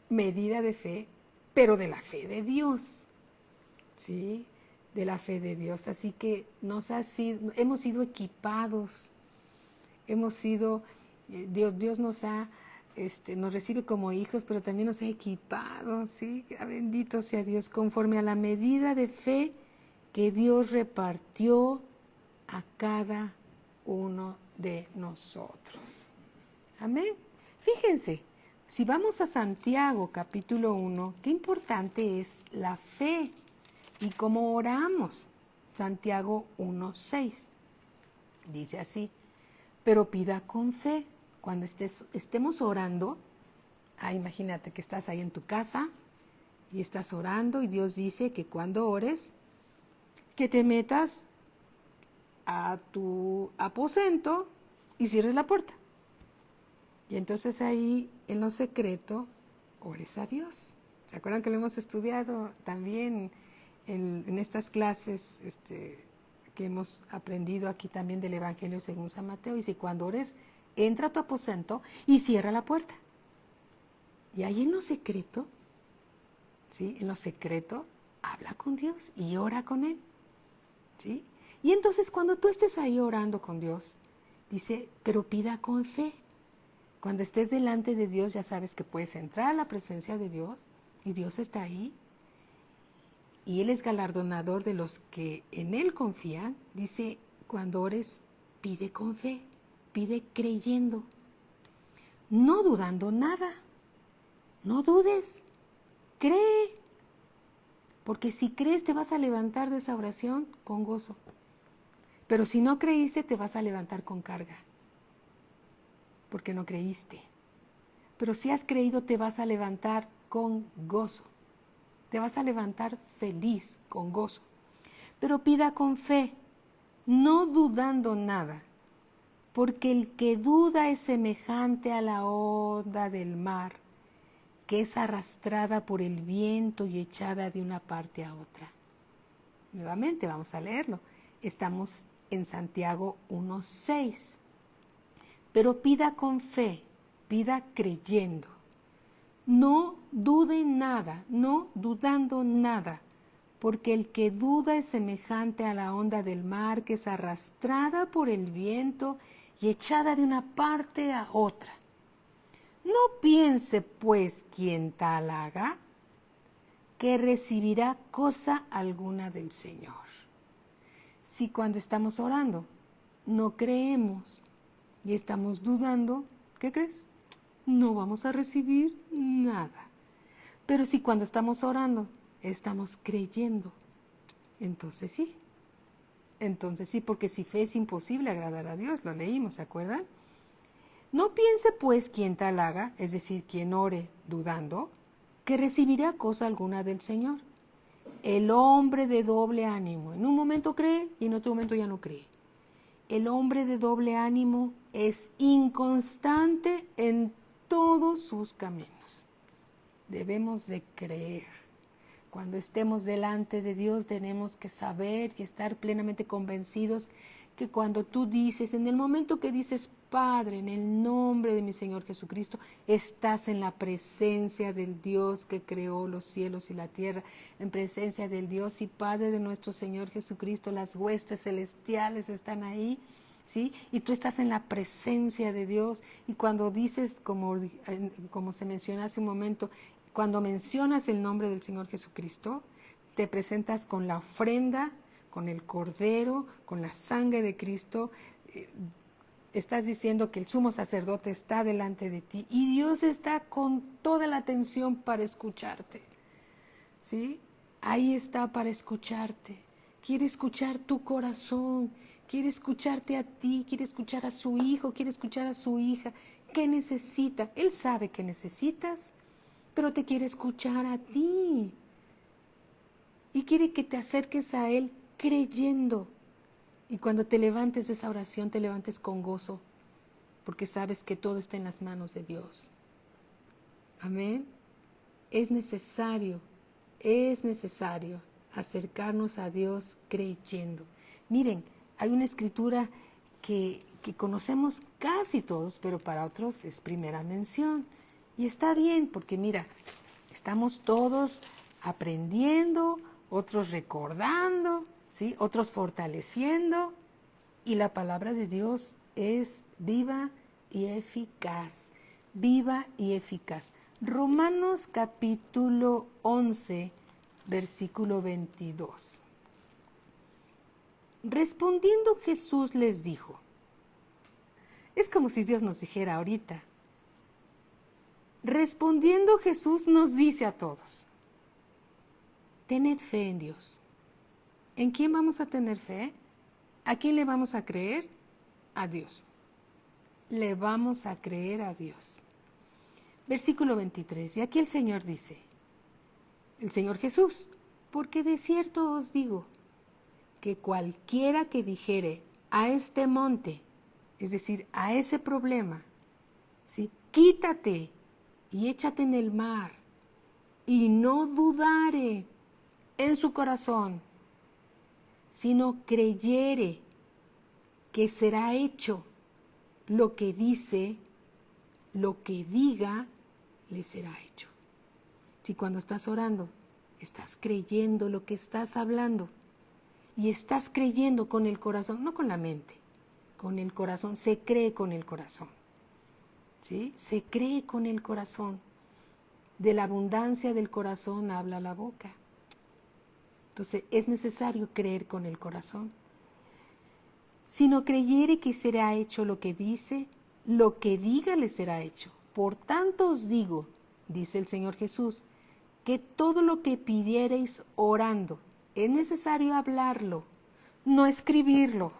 medida de fe, pero de la fe de Dios, ¿sí? De la fe de Dios. Así que hemos sido equipados, Dios nos recibe como hijos, pero también nos ha equipado, ¿sí? Bendito sea Dios, conforme a la medida de fe que Dios repartió a cada uno de nosotros. Amén. Fíjense, si vamos a Santiago capítulo 1, qué importante es la fe y cómo oramos. Santiago 1:6 dice así, pero pida con fe. Cuando estemos orando, imagínate que estás ahí en tu casa y estás orando y Dios dice que cuando ores, que te metas a tu aposento y cierres la puerta. Y entonces ahí, en lo secreto, ores a Dios. ¿Se acuerdan que lo hemos estudiado también en estas clases que hemos aprendido aquí también del Evangelio según San Mateo? Dice, cuando ores, entra a tu aposento y cierra la puerta. Y ahí en lo secreto, ¿sí? En lo secreto, habla con Dios y ora con Él, ¿sí? Y entonces cuando tú estés ahí orando con Dios, dice, pero pida con fe. Cuando estés delante de Dios, ya sabes que puedes entrar a la presencia de Dios y Dios está ahí. Y Él es galardonador de los que en Él confían. Dice, cuando ores, pide con fe, pide creyendo, no dudando nada. No dudes, cree. Porque si crees, te vas a levantar de esa oración con gozo. Pero si no creíste, te vas a levantar con carga. Porque no creíste. Pero si has creído, te vas a levantar con gozo. Te vas a levantar feliz, con gozo. Pero pida con fe, no dudando nada. Porque el que duda es semejante a la onda del mar, que es arrastrada por el viento y echada de una parte a otra. Nuevamente vamos a leerlo. Estamos en Santiago 1:6. Pero pida con fe, pida creyendo. No dude nada, no dudando nada, porque el que duda es semejante a la onda del mar que es arrastrada por el viento y echada de una parte a otra. No piense, pues, quien tal haga, que recibirá cosa alguna del Señor. Si cuando estamos orando no creemos y estamos dudando, ¿qué crees? No vamos a recibir nada. Pero si cuando estamos orando estamos creyendo, entonces sí. Entonces sí, porque si fe es imposible agradar a Dios, lo leímos, ¿se acuerdan? No piense pues quien tal haga, es decir, quien ore dudando, que recibirá cosa alguna del Señor. El hombre de doble ánimo, en un momento cree y en otro momento ya no cree. El hombre de doble ánimo es inconstante en todos sus caminos. Debemos de creer. Cuando estemos delante de Dios tenemos que saber y estar plenamente convencidos que cuando tú dices, en el momento que dices Padre, en el nombre de mi Señor Jesucristo, estás en la presencia del Dios que creó los cielos y la tierra, en presencia del Dios y Padre de nuestro Señor Jesucristo, las huestes celestiales están ahí, ¿sí? Y tú estás en la presencia de Dios y cuando dices, como se menciona hace un momento, cuando mencionas el nombre del Señor Jesucristo, te presentas con la ofrenda, con el cordero, con la sangre de Cristo. Estás diciendo que el sumo sacerdote está delante de ti y Dios está con toda la atención para escucharte. ¿Sí? Ahí está para escucharte. Quiere escuchar tu corazón, quiere escucharte a ti, quiere escuchar a su hijo, quiere escuchar a su hija. ¿Qué necesita? Él sabe que necesitas, pero te quiere escuchar a ti. Y quiere que te acerques a Él creyendo. Y cuando te levantes de esa oración, te levantes con gozo, porque sabes que todo está en las manos de Dios. Amén. Es necesario acercarnos a Dios creyendo. Miren, hay una escritura que conocemos casi todos, pero para otros es primera mención. Y está bien, porque mira, estamos todos aprendiendo, otros recordando, ¿sí? Otros fortaleciendo, y la palabra de Dios es viva y eficaz, viva y eficaz. Romanos capítulo 11, versículo 22. Respondiendo Jesús les dijo, es como si Dios nos dijera ahorita, respondiendo Jesús nos dice a todos, tened fe en Dios. ¿En quién vamos a tener fe? ¿A quién le vamos a creer? A Dios. Le vamos a creer a Dios. Versículo 23. Y aquí el Señor dice, el Señor Jesús, porque de cierto os digo, que cualquiera que dijere a este monte, es decir, a ese problema, ¿sí? Quítate y échate en el mar, y no dudare en su corazón, sino creyere que será hecho lo que dice, lo que diga, le será hecho. Si cuando estás orando, estás creyendo lo que estás hablando, y estás creyendo con el corazón, no con la mente, con el corazón, se cree con el corazón, ¿sí? Se cree con el corazón. De la abundancia del corazón habla la boca. Entonces es necesario creer con el corazón. Si no creyere que será hecho lo que dice, lo que diga le será hecho. Por tanto os digo, dice el Señor Jesús, que todo lo que pidiereis orando, es necesario hablarlo, no escribirlo.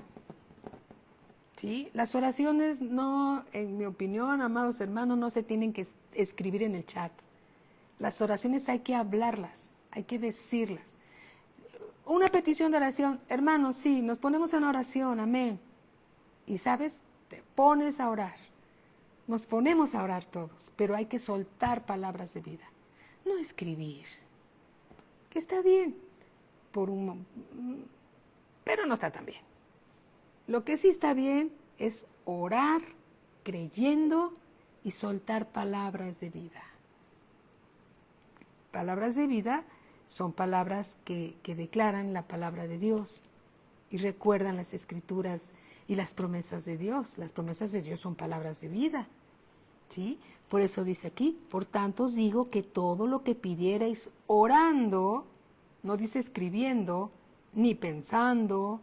¿Sí? Las oraciones no, en mi opinión, amados hermanos, no se tienen que escribir en el chat. Las oraciones hay que hablarlas, hay que decirlas. Una petición de oración, hermanos, sí, nos ponemos en oración, amén. Y sabes, te pones a orar. Nos ponemos a orar todos, pero hay que soltar palabras de vida, no escribir. Que está bien, pero no está tan bien. Lo que sí está bien es orar creyendo y soltar palabras de vida. Palabras de vida son palabras que declaran la palabra de Dios y recuerdan las escrituras y las promesas de Dios. Las promesas de Dios son palabras de vida, ¿sí? Por eso dice aquí, por tanto os digo que todo lo que pidierais orando, no dice escribiendo, ni pensando,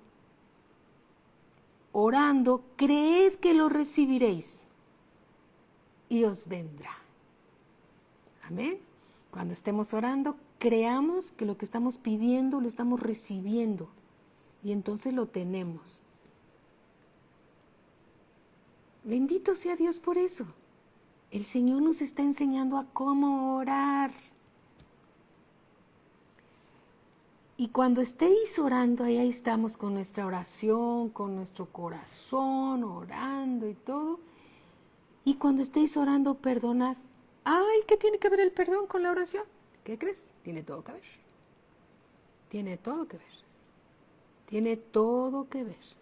orando, creed que lo recibiréis y os vendrá. Amén. Cuando estemos orando, creamos que lo que estamos pidiendo lo estamos recibiendo y entonces lo tenemos. Bendito sea Dios por eso. El Señor nos está enseñando a cómo orar. Y cuando estéis orando, ahí estamos con nuestra oración, con nuestro corazón, orando y todo. Y cuando estéis orando, perdonad. Ay, ¿qué tiene que ver el perdón con la oración? ¿Qué crees? Tiene todo que ver. Tiene todo que ver. Tiene todo que ver.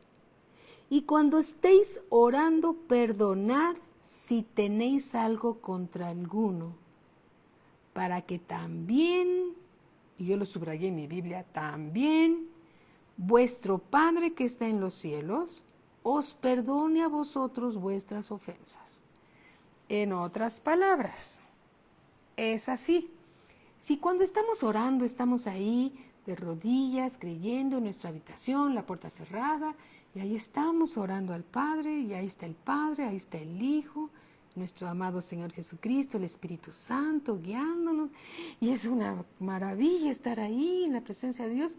Y cuando estéis orando, perdonad si tenéis algo contra alguno, para que también, y yo lo subrayé en mi Biblia, también vuestro Padre que está en los cielos os perdone a vosotros vuestras ofensas. En otras palabras, es así. Si cuando estamos orando estamos ahí de rodillas, creyendo en nuestra habitación, la puerta cerrada, y ahí estamos orando al Padre, y ahí está el Padre, ahí está el Hijo, nuestro amado Señor Jesucristo, el Espíritu Santo guiándonos, y es una maravilla estar ahí en la presencia de Dios,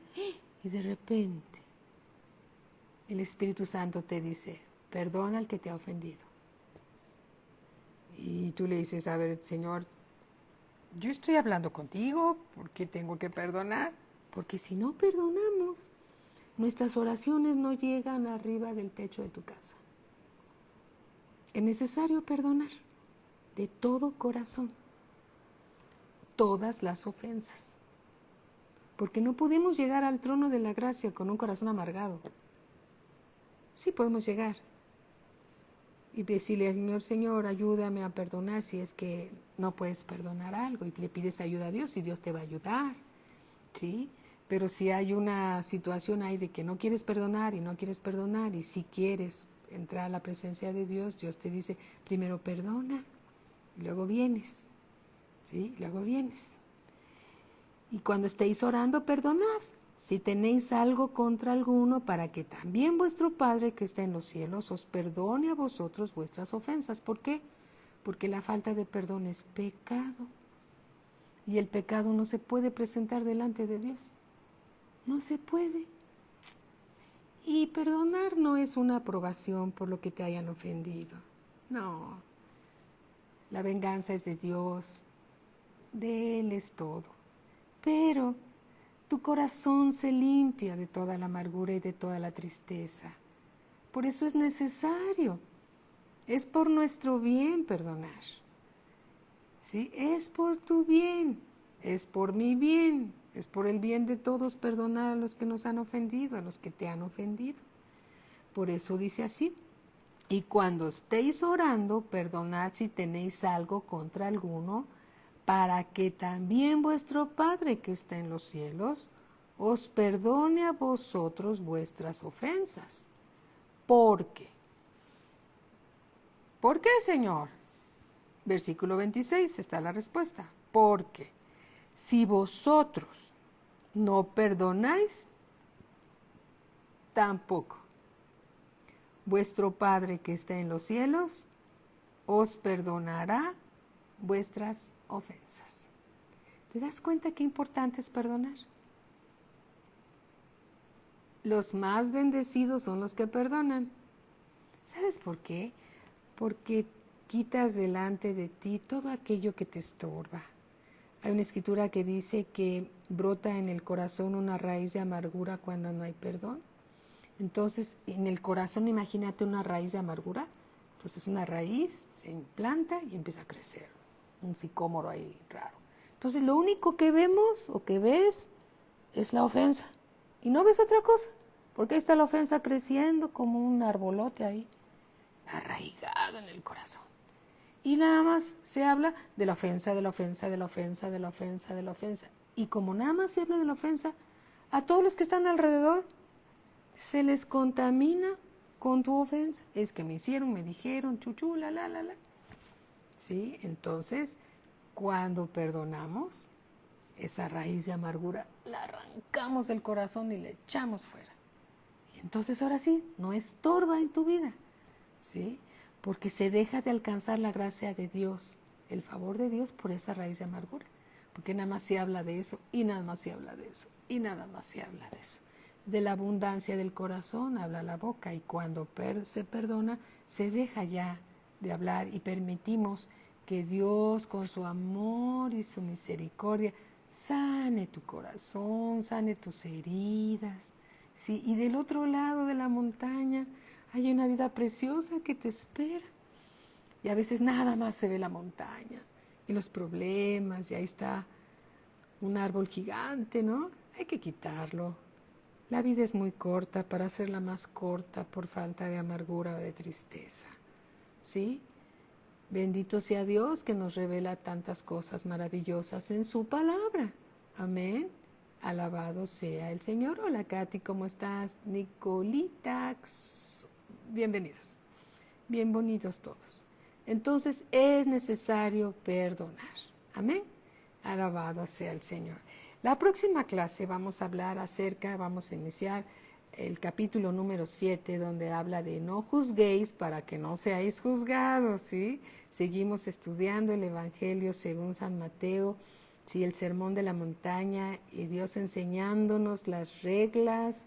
y de repente el Espíritu Santo te dice, perdona al que te ha ofendido. Y tú le dices, a ver, Señor, yo estoy hablando contigo, ¿por qué tengo que perdonar? Porque si no perdonamos, nuestras oraciones no llegan arriba del techo de tu casa. Es necesario perdonar de todo corazón todas las ofensas, porque no podemos llegar al trono de la gracia con un corazón amargado. Sí podemos llegar y decirle al Señor, Señor, ayúdame a perdonar si es que no puedes perdonar algo, y le pides ayuda a Dios y Dios te va a ayudar, ¿sí? Pero si hay una situación ahí de que no quieres perdonar y si quieres entrar a la presencia de Dios, Dios te dice, primero perdona y luego vienes, ¿sí? Luego vienes. Y cuando estéis orando, perdonad si tenéis algo contra alguno, para que también vuestro Padre que está en los cielos os perdone a vosotros vuestras ofensas. ¿Por qué? Porque la falta de perdón es pecado. Y el pecado no se puede presentar delante de Dios. No se puede. Y perdonar no es una aprobación por lo que te hayan ofendido. No. La venganza es de Dios. De Él es todo. Pero tu corazón se limpia de toda la amargura y de toda la tristeza. Por eso es necesario. Es por nuestro bien perdonar. ¿Sí? Es por tu bien. Es por mi bien. Es por el bien de todos perdonar a los que nos han ofendido, a los que te han ofendido. Por eso dice así. Y cuando estéis orando, perdonad si tenéis algo contra alguno, para que también vuestro Padre que está en los cielos os perdone a vosotros vuestras ofensas. ¿Por qué? ¿Por qué, Señor? Versículo 26 está la respuesta. Porque si vosotros no perdonáis, tampoco vuestro Padre que está en los cielos os perdonará vuestras ofensas. ¿Te das cuenta qué importante es perdonar? Los más bendecidos son los que perdonan. ¿Sabes por qué? Porque quitas delante de ti todo aquello que te estorba. Hay una escritura que dice que brota en el corazón una raíz de amargura cuando no hay perdón. Entonces, en el corazón imagínate una raíz de amargura. Entonces una raíz se implanta y empieza a crecer. Un sicómoro ahí raro. Entonces lo único que vemos o que ves es la ofensa. Y no ves otra cosa. Porque ahí está la ofensa creciendo como un arbolote ahí, arraigado en el corazón. Y nada más se habla de la ofensa, de la ofensa, de la ofensa, de la ofensa, de la ofensa. Y como nada más se habla de la ofensa, a todos los que están alrededor se les contamina con tu ofensa. Es que me hicieron, me dijeron, chuchu, la. ¿Sí? Entonces, cuando perdonamos, esa raíz de amargura la arrancamos del corazón y la echamos fuera. Y entonces ahora sí, no estorba en tu vida, ¿sí? Porque se deja de alcanzar la gracia de Dios, el favor de Dios por esa raíz de amargura. Porque nada más se habla de eso, y nada más se habla de eso, y nada más se habla de eso. De la abundancia del corazón habla la boca, y cuando se perdona, se deja ya de hablar y permitimos que Dios con su amor y su misericordia sane tu corazón, sane tus heridas, ¿sí? Y del otro lado de la montaña hay una vida preciosa que te espera. Y a veces nada más se ve la montaña y los problemas, y ahí está un árbol gigante, ¿no? hay que quitarlo. La vida es muy corta para hacerla más corta por falta de amargura o de tristeza. ¿Sí? Bendito sea Dios que nos revela tantas cosas maravillosas en su palabra. Amén. Alabado sea el Señor. Hola Katy, ¿cómo estás? Nicolita, bienvenidos. Bien bonitos todos. Entonces es necesario perdonar. Amén. Alabado sea el Señor. La próxima clase vamos a iniciar el capítulo número 7, donde habla de no juzguéis para que no seáis juzgados, ¿sí? Seguimos estudiando el Evangelio según San Mateo, ¿sí? El sermón de la montaña y Dios enseñándonos las reglas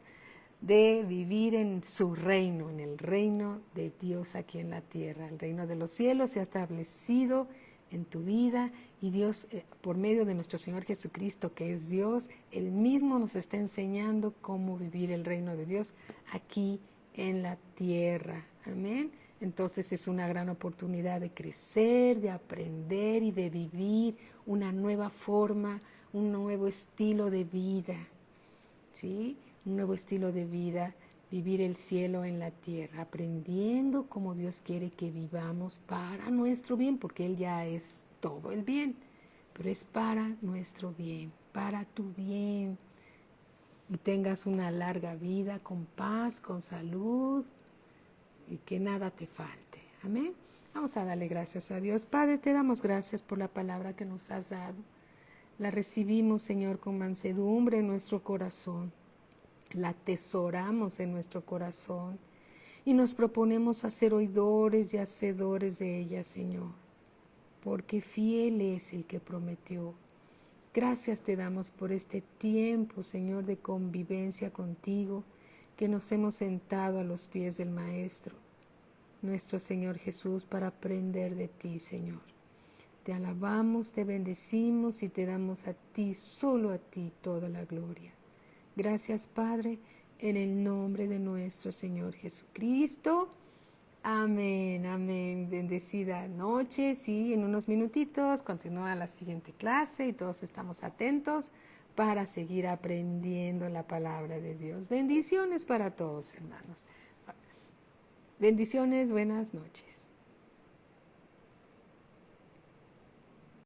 de vivir en su reino, en el reino de Dios aquí en la tierra. El reino de los cielos se ha establecido en tu vida y Dios, por medio de nuestro Señor Jesucristo, que es Dios, Él mismo nos está enseñando cómo vivir el reino de Dios aquí en la tierra. Amén. Entonces es una gran oportunidad de crecer, de aprender y de vivir una nueva forma, un nuevo estilo de vida. ¿Sí? Un nuevo estilo de vida, vivir el cielo en la tierra, aprendiendo cómo Dios quiere que vivamos para nuestro bien, porque Él ya es todo el bien, pero es para nuestro bien, para tu bien, y tengas una larga vida con paz, con salud, y que nada te falte. Amén. Vamos a darle gracias a Dios. Padre, te damos gracias por la palabra que nos has dado. La recibimos, Señor, con mansedumbre en nuestro corazón. La atesoramos en nuestro corazón y nos proponemos a ser oidores y hacedores de ella, Señor, porque fiel es el que prometió. Gracias te damos por este tiempo, Señor, de convivencia contigo, que nos hemos sentado a los pies del Maestro, nuestro Señor Jesús, para aprender de ti, Señor. Te alabamos, te bendecimos y te damos a ti, solo a ti, toda la gloria. Gracias, Padre, en el nombre de nuestro Señor Jesucristo. Amén, amén. Bendecida noche. Sí, en unos minutitos continúa la siguiente clase y todos estamos atentos para seguir aprendiendo la palabra de Dios. Bendiciones para todos, hermanos. Bendiciones, buenas noches.